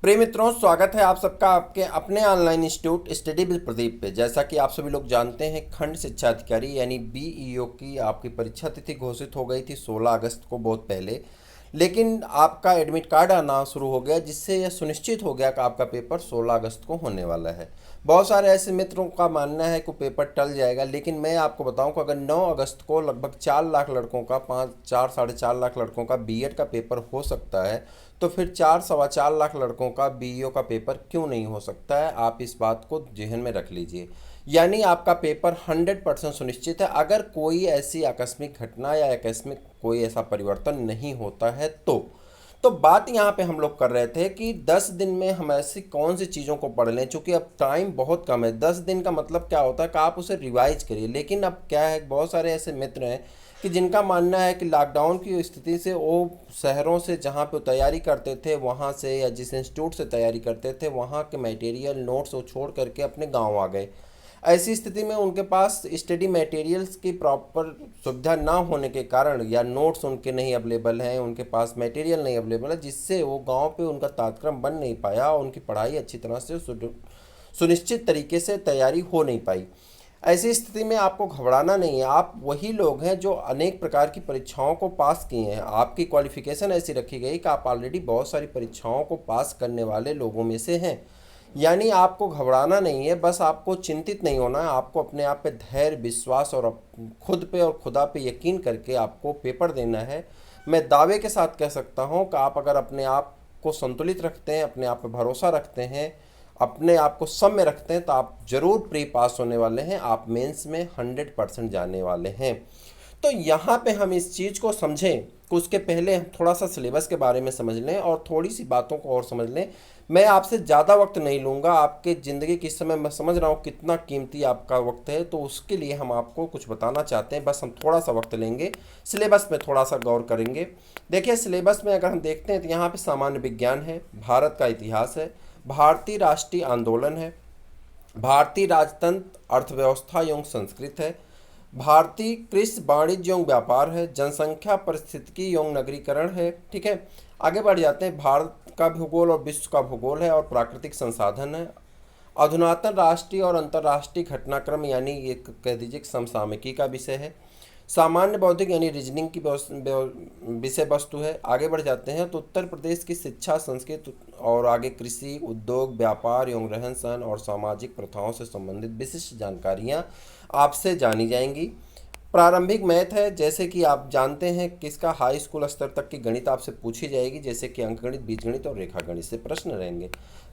प्रिय मित्रों, स्वागत है आप सबका आपके अपने online institute study with Pradeep पे। जैसा कि आप सभी लोग जानते हैं, खंड शिक्षा अधिकारी यानी बीईओ की आपकी परीक्षा तिथि घोषित हो गई थी 16 अगस्त को, बहुत पहले। लेकिन आपका एडमिट कार्ड आना शुरू हो गया, जिससे यह सुनिश्चित हो गया कि आपका पेपर 16 अगस्त को होने वाला है। बहुत सारे ऐसे मित्रों का मानना है कि पेपर टल जाएगा, लेकिन मैं आपको बताऊं कि अगर 9 अगस्त को लगभग 4 लाख लड़कों का, 4 साढ़े 4 लाख लड़कों का बीएड का पेपर हो सकता है, तो फिर 4 सवा 4 लाख लड़कों का बीईओ का पेपर क्यों नहीं हो सकता है। आप इस बात को जहन में रख लीजिए। यानी आपका पेपर 100% सुनिश्चित है, अगर कोई ऐसी आकस्मिक घटना या आकस्मिक कोई ऐसा परिवर्तन नहीं होता है तो बात यहाँ पे हम लोग कर रहे थे कि 10 दिन में हम ऐसी कौन सी चीज़ों को पढ़ लें। चूँकि अब टाइम बहुत कम है, 10 दिन का मतलब क्या होता है कि आप उसे रिवाइज करिए। लेकिन अब क्या है, बहुत सारे ऐसे मित्र हैं कि जिनका मानना है कि लॉकडाउन की स्थिति से वो शहरों से जहाँ पे तैयारी करते थे वहाँ से, या जिस इंस्टीट्यूट से तैयारी करते थे वहाँ के मटेरियल नोट्स वो छोड़ करके अपने गांव आ गए। ऐसी स्थिति में उनके पास स्टडी मटेरियल्स की प्रॉपर सुविधा ना होने के कारण, या नोट्स उनके नहीं अवेलेबल हैं, उनके पास मटेरियल नहीं अवेलेबल है, जिससे वो गांव पे उनका तात्क्रम बन नहीं पाया और उनकी पढ़ाई अच्छी तरह से सुनिश्चित तरीके से तैयारी हो नहीं पाई। ऐसी स्थिति में आपको घबराना नहीं है। आप वही लोग हैं जो अनेक प्रकार की परीक्षाओं को पास किए हैं। आपकी क्वालिफिकेशन ऐसी रखी गई कि आप ऑलरेडी बहुत सारी परीक्षाओं को पास करने वाले लोगों में से हैं। यानी आपको घबराना नहीं है, बस आपको चिंतित नहीं होना है। आपको अपने आप पे धैर्य, विश्वास और खुद पे और खुदा पे यकीन करके आपको पेपर देना है। मैं दावे के साथ कह सकता हूँ कि आप अगर अपने आप को संतुलित रखते हैं, अपने आप पे भरोसा रखते हैं, अपने आप को सब में रखते हैं, तो आप जरूर प्री पास होने वाले हैं। आप मेंस में 100% जाने वाले हैं। तो यहाँ पे हम इस चीज़ को समझें कि उसके पहले हम थोड़ा सा सिलेबस के बारे में समझ लें और थोड़ी सी बातों को और समझ लें। मैं आपसे ज़्यादा वक्त नहीं लूँगा। आपके ज़िंदगी के समय मैं समझ रहा हूँ कितना कीमती आपका वक्त है, तो उसके लिए हम आपको कुछ बताना चाहते हैं। बस हम थोड़ा सा वक्त लेंगे, सिलेबस में थोड़ा सा गौर करेंगे। देखिए, सिलेबस में अगर हम देखते हैं तो यहाँ पे सामान्य विज्ञान है, भारत का इतिहास है, भारतीय राष्ट्रीय आंदोलन है, भारतीय राजतंत्र, अर्थव्यवस्था एवं संस्कृत है, भारतीय कृषि वाणिज्य एवं व्यापार है, जनसंख्या परिस्थितिकी एवं नगरीकरण है। ठीक है, आगे बढ़ जाते हैं। भारत का भूगोल और विश्व का भूगोल है और प्राकृतिक संसाधन है। अधुनातन राष्ट्रीय और अंतर्राष्ट्रीय घटनाक्रम यानी एक कह दीजिए समसामयिकी का विषय है। सामान्य बौद्धिक यानी रीजनिंग की विषय वस्तु है। आगे बढ़ जाते हैं तो उत्तर प्रदेश की शिक्षा, संस्कृत और आगे कृषि, उद्योग, व्यापार एवं रहन सहन और सामाजिक प्रथाओं से संबंधित विशिष्ट जानकारियाँ आपसे जानी जाएंगी। प्रारंभिक मैथ है, जैसे कि आप जानते हैं किसका हाई स्कूल स्तर तक की गणित आपसे पूछी जाएगी, जैसे कि अंकगणित, बीजगणित और रेखा गणित से प्रश्न रहेंगे।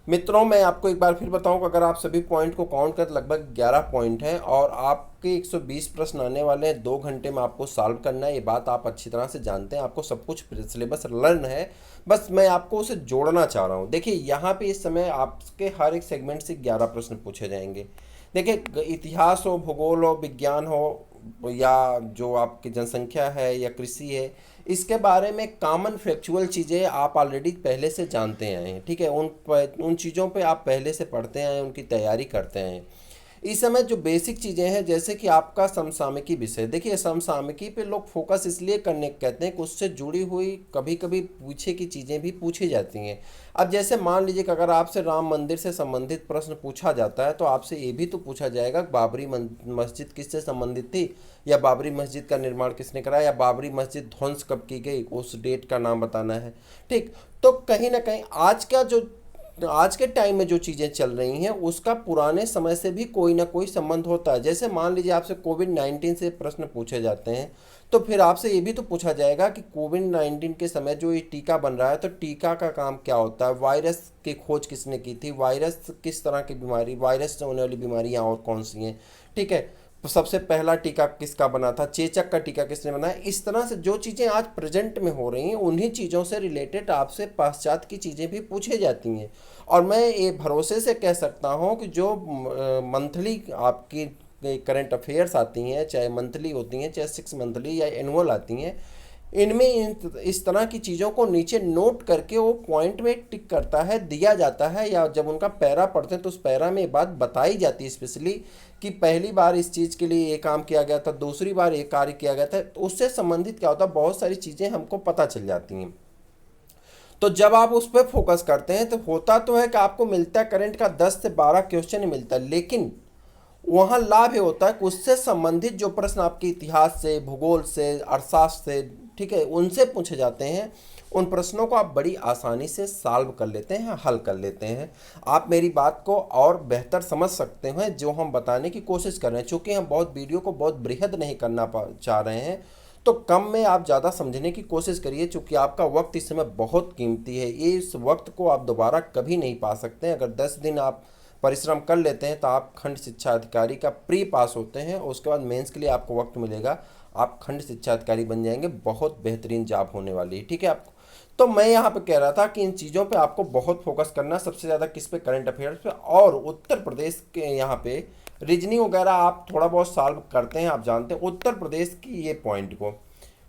मित्रों, मैं आपको एक बार फिर बताऊं कि अगर आप सभी पॉइंट को काउंट कर लगभग 11 पॉइंट हैं और आपके 120 प्रश्न आने वाले हैं। 2 घंटे में आपको सॉल्व करना है, ये बात आप अच्छी तरह से जानते हैं। आपको सब कुछ सिलेबस लर्न है, बस मैं आपको उसे जोड़ना चाह रहा हूँ। देखिए, यहाँ पे इस समय आपके हर एक सेगमेंट से 11 प्रश्न पूछे जाएंगे। देखिए, इतिहास हो, भूगोल हो, विज्ञान हो, या जो आपकी जनसंख्या है या कृषि है, इसके बारे में कॉमन फैक्चुअल चीज़ें आप ऑलरेडी पहले से जानते आए हैं। ठीक है, उन चीज़ों पे आप पहले से पढ़ते आए हैं, उनकी तैयारी करते हैं। इस समय जो बेसिक चीज़ें हैं, जैसे कि आपका समसामयिकी विषय। देखिए, समसामयिकी पे लोग फोकस इसलिए करने कहते हैं कि उससे जुड़ी हुई कभी कभी पूछे की चीज़ें भी पूछी जाती हैं। अब जैसे मान लीजिए कि अगर आपसे राम मंदिर से संबंधित प्रश्न पूछा जाता है, तो आपसे ये भी तो पूछा जाएगा कि बाबरी मस्जिद किससे संबंधित थी, या बाबरी मस्जिद का निर्माण किसने कराया, या बाबरी मस्जिद ध्वंस कब की गई, उस डेट का नाम बताना है। ठीक, तो कहीं ना कहीं आज के टाइम में जो चीज़ें चल रही हैं उसका पुराने समय से भी कोई ना कोई संबंध होता है। जैसे मान लीजिए आपसे कोविड-19 से प्रश्न पूछे जाते हैं, तो फिर आपसे ये भी तो पूछा जाएगा कि कोविड-19 के समय जो ये टीका बन रहा है, तो टीका का काम क्या होता है, वायरस की खोज किसने की थी, वायरस किस तरह की बीमारी, वायरस से होने वाली बीमारियाँ और कौन सी हैं। ठीक है, तो सबसे पहला टीका किसका बना था, चेचक का टीका किसने बनाया। इस तरह से जो चीज़ें आज प्रेजेंट में हो रही हैं, उन्हीं चीज़ों से रिलेटेड आपसे पाश्चात्य की चीज़ें भी पूछे जाती हैं। और मैं ये भरोसे से कह सकता हूँ कि जो मंथली आपकी करंट अफेयर्स आती हैं, चाहे मंथली होती हैं, चाहे 6 मंथली या एनुअल आती हैं, इनमें इस तरह की चीज़ों को नीचे नोट करके वो पॉइंट में टिक करता है, दिया जाता है, या जब उनका पैरा पढ़ते हैं तो उस पैरा में ये बात बताई जाती है स्पेशली कि पहली बार इस चीज़ के लिए ये काम किया गया था, दूसरी बार ये कार्य किया गया था। तो उससे संबंधित क्या होता है, बहुत सारी चीज़ें हमको पता चल जाती हैं। तो जब आप उस पर फोकस करते हैं तो होता तो है कि आपको मिलता है करंट का 10 से 12 क्वेश्चन ही मिलता है, लेकिन वहाँ लाभ ये होता है कि उससे संबंधित जो प्रश्न आपके इतिहास से, भूगोल से, अर्थशास्त्र से, ठीक है, उनसे पूछे जाते हैं, उन प्रश्नों को आप बड़ी आसानी से सॉल्व कर लेते हैं, हल कर लेते हैं। आप मेरी बात को और बेहतर समझ सकते हैं जो हम बताने की कोशिश कर रहे हैं। चूँकि हम बहुत वीडियो को बहुत बृहद नहीं करना चाह रहे हैं, तो कम में आप ज़्यादा समझने की कोशिश करिए। चूँकि आपका वक्त इस समय बहुत कीमती है, ये इस वक्त को आप दोबारा कभी नहीं पा सकते हैं। अगर 10 दिन आप परिश्रम कर लेते हैं तो आप खंड शिक्षा अधिकारी का प्री पास होते हैं, और उसके बाद मेंस के लिए आपको वक्त मिलेगा, आप खंड शिक्षा अधिकारी बन जाएंगे। बहुत बेहतरीन जॉब होने वाली है, ठीक है आपको। तो मैं यहाँ पे कह रहा था कि इन चीज़ों पे आपको बहुत फोकस करना, सबसे ज़्यादा किस पे, करंट अफेयर्स पे। और उत्तर प्रदेश के यहाँ पे रीजनिंग वगैरह आप थोड़ा बहुत सॉल्व करते हैं, आप जानते हैं उत्तर प्रदेश की ये पॉइंट को,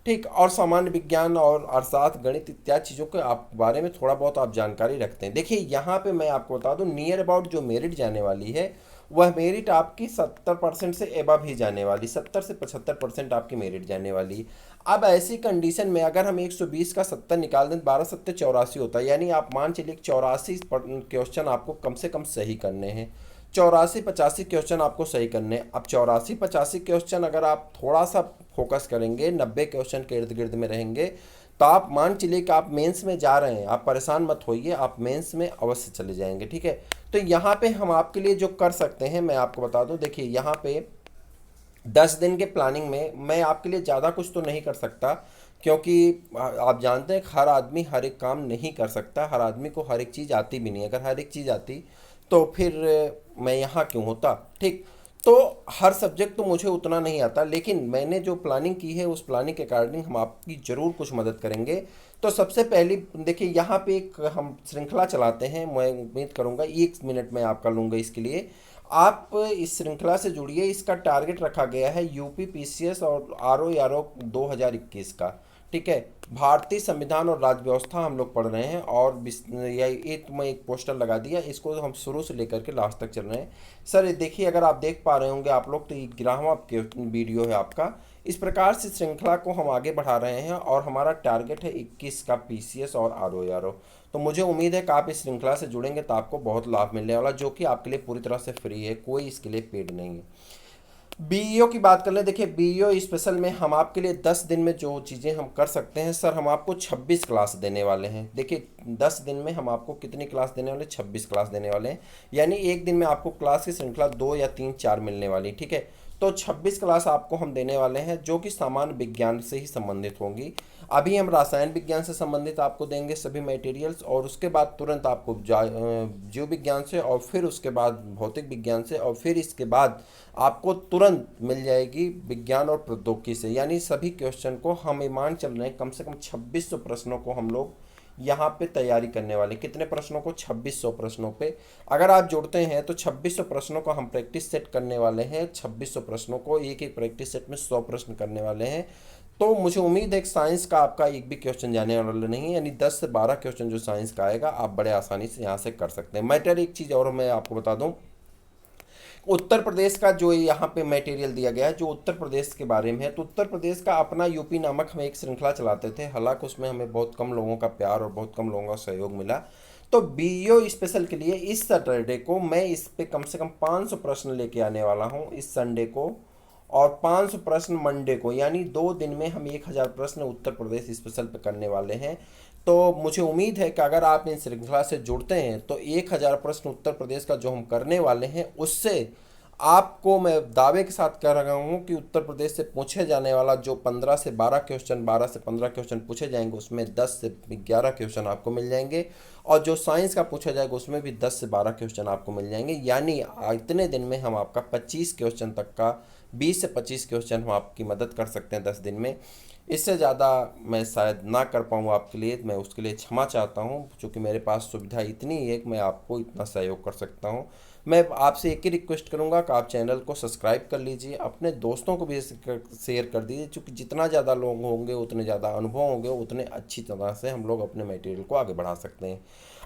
ठीक। और सामान्य विज्ञान और अर्थशास्त्र, गणित इत्यादि चीज़ों के आप बारे में थोड़ा बहुत आप जानकारी रखते हैं। देखिए यहाँ पे मैं आपको बता दूं, नियर अबाउट जो मेरिट जाने वाली है वह मेरिट आपकी 70% से एबव ही जाने वाली, 70 से 75% आपकी मेरिट जाने वाली। अब ऐसी कंडीशन में अगर हम 120 का 70 निकाल दें, 12 सत्ते 84 होता है, यानी आप मान चलिए 84 क्वेश्चन आपको कम से कम सही करने हैं, 84-85 क्वेश्चन आपको सही करने हैं। अब 84-85 क्वेश्चन अगर आप थोड़ा सा फोकस करेंगे, 90 क्वेश्चन के इर्द गिर्द में रहेंगे, तो आप मान चलिए कि आप मेंस में जा रहे हैं। आप परेशान मत होइए, आप मेंस में अवश्य चले जाएंगे, ठीक है। तो यहाँ पे हम आपके लिए जो कर सकते हैं मैं आपको बता दूं। देखिए यहाँ पे 10 दिन के प्लानिंग में मैं आपके लिए ज़्यादा कुछ तो नहीं कर सकता, क्योंकि आप जानते हैं हर आदमी हर एक काम नहीं कर सकता, हर आदमी को हर एक चीज़ आती भी नहीं। अगर हर एक चीज़ आती तो फिर मैं यहाँ क्यों होता, ठीक। तो हर सब्जेक्ट तो मुझे उतना नहीं आता, लेकिन मैंने जो प्लानिंग की है उस प्लानिंग के अकॉर्डिंग हम आपकी ज़रूर कुछ मदद करेंगे। तो सबसे पहली देखिए यहाँ पे एक हम श्रृंखला चलाते हैं, मैं उम्मीद करूँगा 1 मिनट में आपका लूँगा इसके लिए। आप इस श्रृंखला से जुड़िए। इसका टारगेट रखा गया है यूपी पीसीएस और आरओ 2021 का, ठीक है। भारतीय संविधान और राज्य व्यवस्था हम लोग पढ़ रहे हैं, और ये तो मैं एक पोस्टर लगा दिया, इसको हम शुरू से लेकर के लास्ट तक चल रहे हैं। सर ये देखिए, अगर आप देख पा रहे होंगे आप लोग, तो ये 11वां वीडियो है आपका। इस प्रकार से श्रृंखला को हम आगे बढ़ा रहे हैं, और हमारा टारगेट है 21 का पीसीएस और आरओ। तो मुझे उम्मीद है कि आप इस श्रृंखला से जुड़ेंगे तो आपको बहुत लाभ मिलने वाला, जो कि आपके लिए पूरी तरह से फ्री है, कोई इसके लिए पेड नहीं है। बीईओ की बात कर लें। देखिए बीईओ स्पेशल में हम आपके लिए 10 दिन में जो चीज़ें हम कर सकते हैं, सर हम आपको 26 क्लास देने वाले हैं। देखिए 10 दिन में हम आपको कितनी क्लास देने वाले, 26 क्लास देने वाले हैं। यानी एक दिन में आपको क्लास की श्रृंखला 2 या 3 4 मिलने वाली, ठीक है। तो 26 क्लास आपको हम देने वाले हैं, जो कि सामान्य विज्ञान से ही संबंधित होंगी। अभी हम रसायन विज्ञान से संबंधित आपको देंगे सभी मटेरियल्स, और उसके बाद तुरंत आपको जीव विज्ञान से, और फिर उसके बाद भौतिक विज्ञान से, और फिर इसके बाद आपको तुरंत मिल जाएगी विज्ञान और प्रौद्योगिकी से। यानी सभी क्वेश्चन को हम ईमान चल रहे हैं, कम से कम 2600 प्रश्नों को हम लोग यहाँ पे तैयारी करने वाले। कितने प्रश्नों को, 2600 प्रश्नों पे अगर आप जुड़ते हैं तो 2600 प्रश्नों को हम प्रैक्टिस सेट करने वाले हैं। 2600 प्रश्नों को एक एक प्रैक्टिस सेट में 100 प्रश्न करने वाले हैं। तो मुझे उम्मीद है कि साइंस का आपका एक भी क्वेश्चन जाने वाला नहीं है, यानी 10 से 12 क्वेश्चन जो साइंस का आएगा आप बड़े आसानी से यहाँ से कर सकते हैं। मैटर एक चीज़ और मैं आपको बता दूँ, उत्तर प्रदेश का जो यहाँ पे मटेरियल दिया गया है जो उत्तर प्रदेश के बारे में है, तो उत्तर प्रदेश का अपना यूपी नामक हम एक श्रृंखला चलाते थे। हालांकि उसमें हमें बहुत कम लोगों का प्यार और बहुत कम लोगों का सहयोग मिला। तो बीईओ स्पेशल के लिए इस सैटरडे को मैं इस पे कम से कम 500 प्रश्न लेके आने वाला हूँ इस संडे को, और 500 प्रश्न मंडे को। यानी 2 दिन में हम 1000 प्रश्न उत्तर प्रदेश स्पेशल पे करने वाले हैं। तो मुझे उम्मीद है कि अगर आप इन श्रृंखला से जुड़ते हैं तो 1000 प्रश्न उत्तर प्रदेश का जो हम करने वाले हैं, उससे आपको मैं दावे के साथ कह रहा हूँ कि उत्तर प्रदेश से पूछे जाने वाला जो 15 से 12 क्वेश्चन, 12 से 15 क्वेश्चन पूछे जाएंगे, उसमें 10 से 11 क्वेश्चन आपको मिल जाएंगे। और जो साइंस का पूछा जाएगा उसमें भी 10 से 12 क्वेश्चन आपको मिल जाएंगे। यानी इतने दिन में हम आपका 25 क्वेश्चन तक का, 20 से 25 क्वेश्चन हम आपकी मदद कर सकते हैं 10 दिन में। इससे ज़्यादा मैं शायद ना कर पाऊँ आपके लिए, मैं उसके लिए क्षमा चाहता हूँ, क्योंकि मेरे पास सुविधा इतनी है कि मैं आपको इतना सहयोग कर सकता हूँ। मैं आपसे एक ही रिक्वेस्ट करूंगा कि आप चैनल को सब्सक्राइब कर लीजिए, अपने दोस्तों को भी शेयर कर दीजिए, क्योंकि जितना ज़्यादा लोग होंगे उतने ज़्यादा अनुभव होंगे, उतने अच्छी तरह से हम लोग अपने मटेरियल को आगे बढ़ा सकते हैं।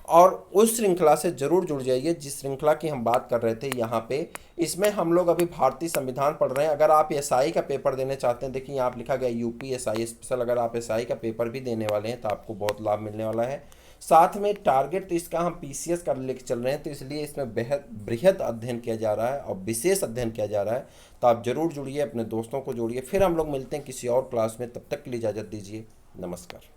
और उस श्रृंखला से ज़रूर जुड़ जाइए जिस श्रृंखला की हम बात कर रहे थे यहाँ पे। इसमें हम लोग अभी भारतीय संविधान पढ़ रहे हैं। अगर आप एसआई का पेपर देने चाहते हैं, देखिए यहाँ लिखा गया यूपी एसआई स्पेशल, अगर आप एसआई का पेपर भी देने वाले हैं तो आपको बहुत लाभ मिलने वाला है। साथ में टारगेट तो इसका हम पीसीएस का लेके चल रहे हैं, तो इसलिए इसमें बेहद बृहद अध्ययन किया जा रहा है और विशेष अध्ययन किया जा रहा है। तो आप जरूर जुड़िए, अपने दोस्तों को जोड़िए। फिर हम लोग मिलते हैं किसी और क्लास में, तब तक के लिए इजाज़त दीजिए। नमस्कार।